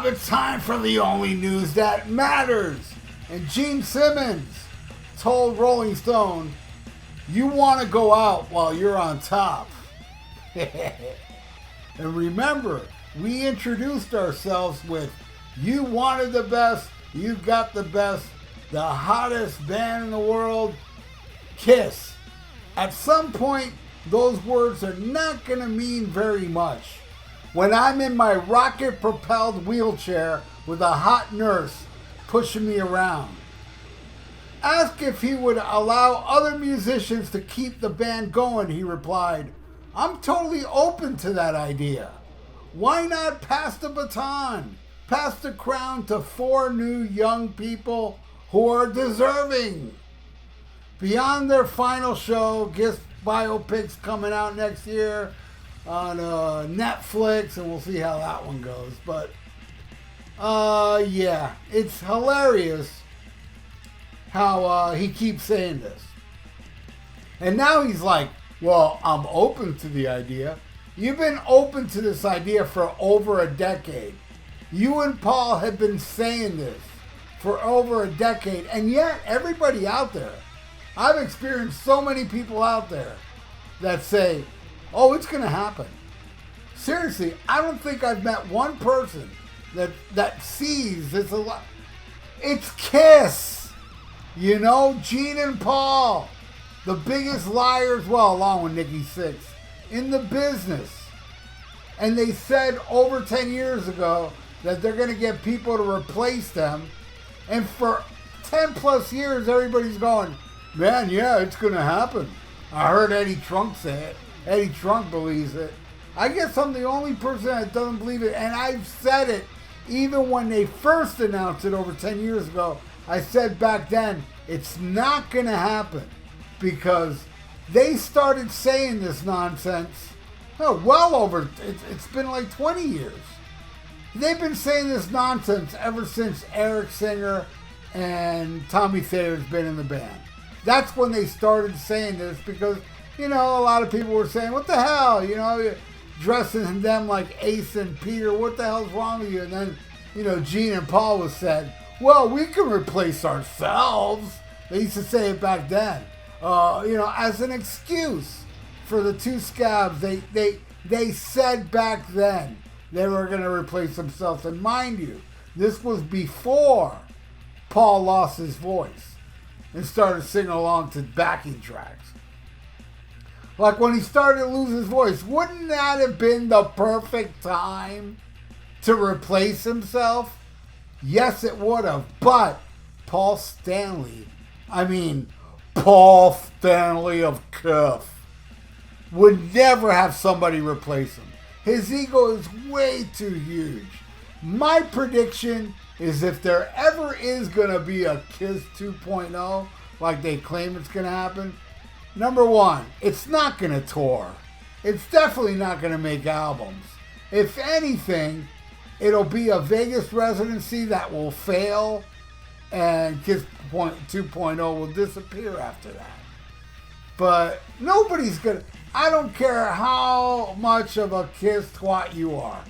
Bob, it's time for the only news that matters. And Gene Simmons told Rolling Stone, you want to go out while you're on top. And remember, we introduced ourselves with, you wanted the best, you got the best, the hottest band in the world, Kiss. At some point, those words are not going to mean very much. When I'm in my rocket-propelled wheelchair with a hot nurse pushing me around. Asked if he would allow other musicians to keep the band going, he replied, I'm totally open to that idea. Why not pass the baton, pass the crown to 4 new young people who are deserving? Beyond their final show, Kiss biopics coming out next year on Netflix, and we'll see how that one goes. But, yeah, it's hilarious how he keeps saying this. And now he's like, well, I'm open to the idea. You've been open to this idea for over a decade. You and Paul have been saying this for over a decade, and yet everybody out there, I've experienced so many people out there that say, oh, it's going to happen. Seriously, I don't think I've met one person that sees this a lot. It's Kiss. You know, Gene and Paul, the biggest liars, well, along with Nikki Sixx, in the business. And they said over 10 years ago that they're going to get people to replace them. And for 10 plus years, everybody's going, man, yeah, it's going to happen. I heard Eddie Trunk say it. Eddie Trunk believes it. I guess I'm the only person that doesn't believe it. And I've said it even when they first announced it over 10 years ago. I said back then, it's not going to happen because they started saying this nonsense, well over, it's been like 20 years. They've been saying this nonsense ever since Eric Singer and Tommy Thayer's been in the band. That's when they started saying this because, you know, a lot of people were saying, what the hell, you know, dressing them like Ace and Peter, what the hell's wrong with you? And then, you know, Gene and Paul was said, well, we can replace ourselves. They used to say it back then, you know, as an excuse for the two scabs. They said back then they were going to replace themselves. And mind you, this was before Paul lost his voice and started singing along to backing tracks. Like when he started to lose his voice, wouldn't that have been the perfect time to replace himself? Yes, it would have. But Paul Stanley of Kiss would never have somebody replace him. His ego is way too huge. My prediction is if there ever is going to be a Kiss 2.0, like they claim it's going to happen, number one, it's not going to tour. It's definitely not going to make albums. If anything, it'll be a Vegas residency that will fail, and Kiss 2.0 will disappear after that. But nobody's going to... I don't care how much of a Kiss twat you are.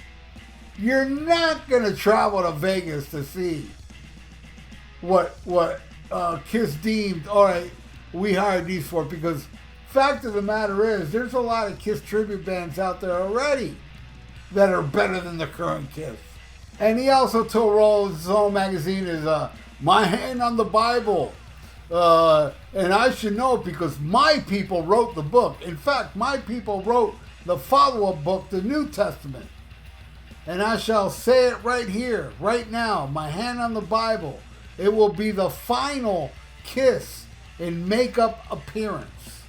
You're not going to travel to Vegas to see what Kiss deemed, all right, we hired these for, because fact of the matter is, there's a lot of Kiss tribute bands out there already that are better than the current Kiss. And he also told Rolling Stone magazine is my hand on the Bible. And I should know it because my people wrote the book. In fact, my people wrote the follow-up book, the New Testament. And I shall say it right here, right now, my hand on the Bible. It will be the final Kiss in makeup appearance.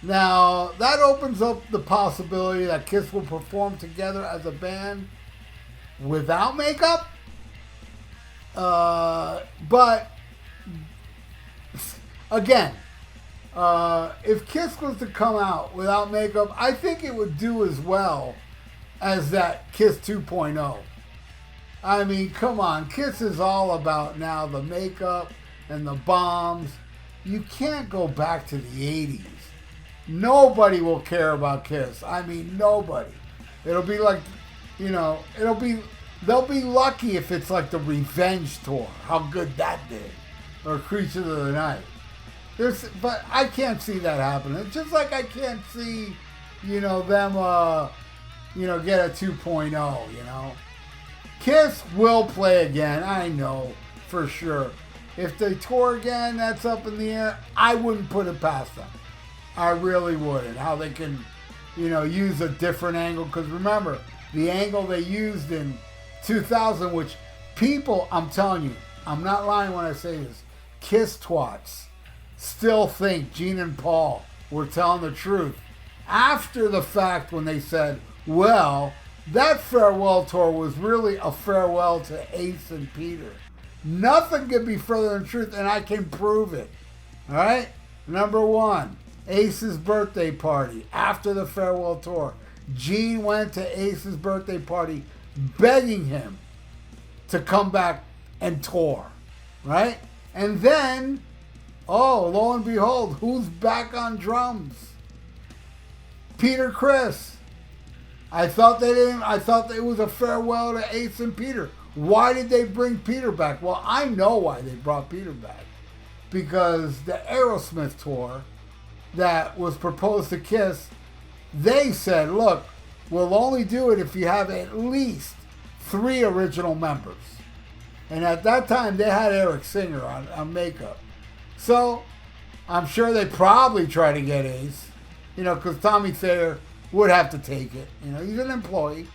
Now, that opens up the possibility that Kiss will perform together as a band without makeup. But, again, if Kiss was to come out without makeup, I think it would do as well as that Kiss 2.0. I mean, come on. Kiss is all about now the makeup and the bombs. You can't go back to the 80s. Nobody will care about Kiss. I mean, nobody. It'll be like, you know, it'll be They'll be lucky if it's like the Revenge tour. How good that did. Or Creatures of the Night. But I can't see that happening. Just like I can't see, them, get a 2.0, Kiss will play again. I know for sure. If they tour again, that's up in the air. I wouldn't put it past them. I really wouldn't. How they can, use a different angle. Because remember, the angle they used in 2000, which people, I'm telling you, I'm not lying when I say this, Kiss twats still think Gene and Paul were telling the truth after the fact when they said, well, that farewell tour was really a farewell to Ace and Peter. Nothing could be further than truth, and I can prove it. All right? Number one, Ace's birthday party after the farewell tour. Gene went to Ace's birthday party begging him to come back and tour. Right? And then, lo and behold, who's back on drums? Peter Criss. I thought it was a farewell to Ace and Peter. Why did they bring Peter back? Well, I know why they brought Peter back. Because the Aerosmith tour that was proposed to Kiss, they said, look, we'll only do it if you have at least 3 original members. And at that time, they had Eric Singer on makeup. So, I'm sure they probably tried to get Ace, because Tommy Thayer would have to take it. He's an employee.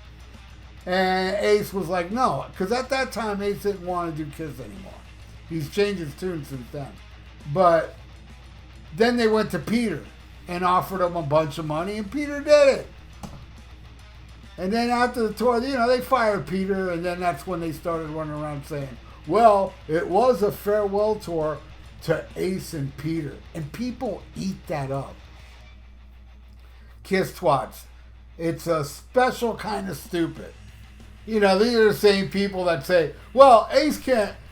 And Ace was like, no, because at that time, Ace didn't want to do Kiss anymore. He's changed his tune since then. But then they went to Peter and offered him a bunch of money, and Peter did it. And then after the tour, they fired Peter, and then that's when they started running around saying, well, it was a farewell tour to Ace and Peter. And people eat that up. Kiss twats. It's a special kind of stupid. These are the same people that say, well, Ace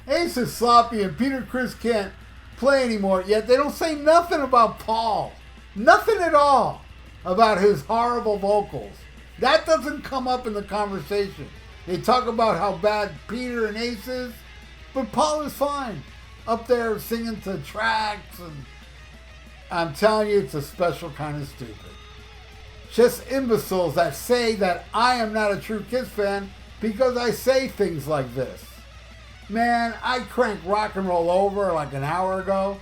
is sloppy and Peter Criss can't play anymore. Yet they don't say nothing about Paul. Nothing at all about his horrible vocals. That doesn't come up in the conversation. They talk about how bad Peter and Ace is, but Paul is fine. Up there singing to tracks, and I'm telling you, it's a special kind of stupid. Just imbeciles that say that I am not a true Kiss fan because I say things like this. Man, I cranked Rock and Roll Over like an hour ago.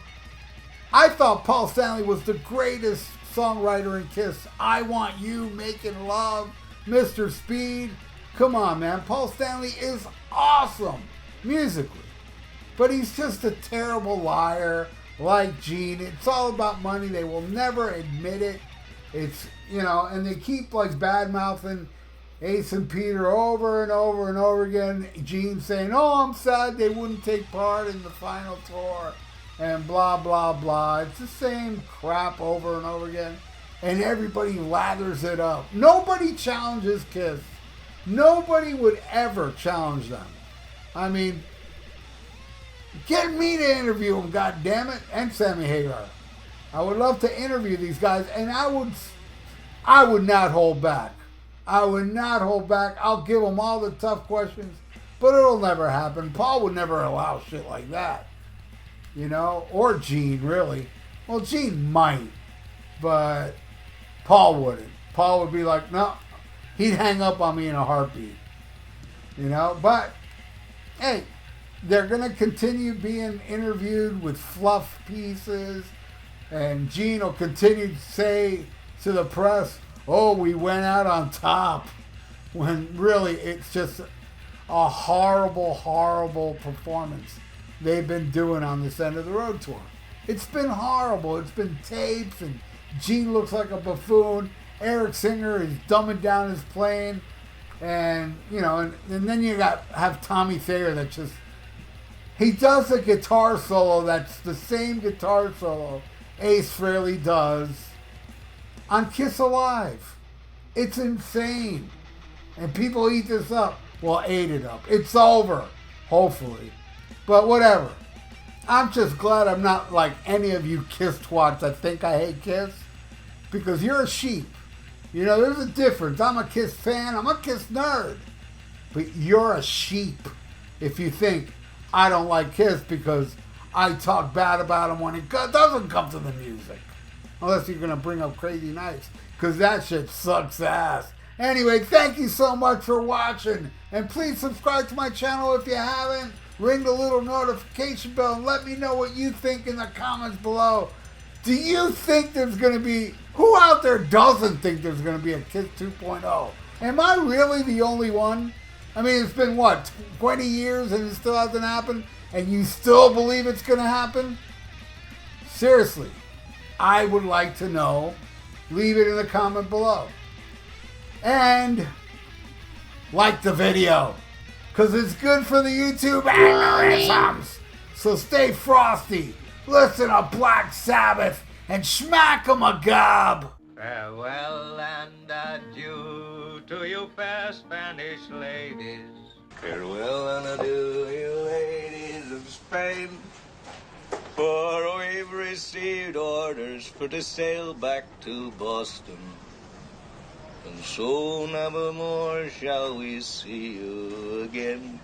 I thought Paul Stanley was the greatest songwriter in Kiss. I Want You, Making Love, Mr. Speed. Come on, man. Paul Stanley is awesome musically. But he's just a terrible liar like Gene. It's all about money. They will never admit it. It's, and they keep like bad-mouthing Ace and Peter over and over and over again. Gene saying, I'm sad they wouldn't take part in the final tour. And blah, blah, blah. It's the same crap over and over again. And everybody lathers it up. Nobody challenges Kiss. Nobody would ever challenge them. I mean, get me to interview them, goddammit, and Sammy Hagar. I would love to interview these guys, and I would not hold back. I would not hold back. I'll give them all the tough questions, but it'll never happen. Paul would never allow shit like that. Or Gene, really. Well, Gene might, but Paul wouldn't. Paul would be like, no, he'd hang up on me in a heartbeat. But, hey, they're going to continue being interviewed with fluff pieces, and Gene will continue to say to the press, we went out on top, when really it's just a horrible, horrible performance they've been doing on this End of the Road tour. It's been horrible. It's been tapes, and Gene looks like a buffoon. Eric Singer is dumbing down his playing, and and then you have Tommy Thayer that just, he does a guitar solo that's the same guitar solo Ace Frehley does on Kiss Alive. It's insane, and people eat this up. Well, ate it up. It's over, hopefully. But whatever. I'm just glad I'm not like any of you Kiss twats that think I hate Kiss. Because you're a sheep. There's a difference. I'm a Kiss fan. I'm a Kiss nerd. But you're a sheep if you think I don't like Kiss because I talk bad about him when it doesn't come to the music. Unless you're going to bring up Crazy Nights, because that shit sucks ass. Anyway, thank you so much for watching. And please subscribe to my channel if you haven't. Ring the little notification bell and let me know what you think in the comments below. Do you think there's going to be... Who out there doesn't think there's going to be a Kiss 2.0? Am I really the only one? I mean, it's been, what, 20 years and it still hasn't happened? And you still believe it's going to happen? Seriously, I would like to know. Leave it in the comment below. And like the video, because it's good for the YouTube algorithms. So stay frosty, listen to Black Sabbath, and smack 'em a gob. Farewell and adieu to you fair Spanish ladies. Farewell and adieu, you ladies of Spain. For we've received orders for to sail back to Boston. And so never more shall we see you again.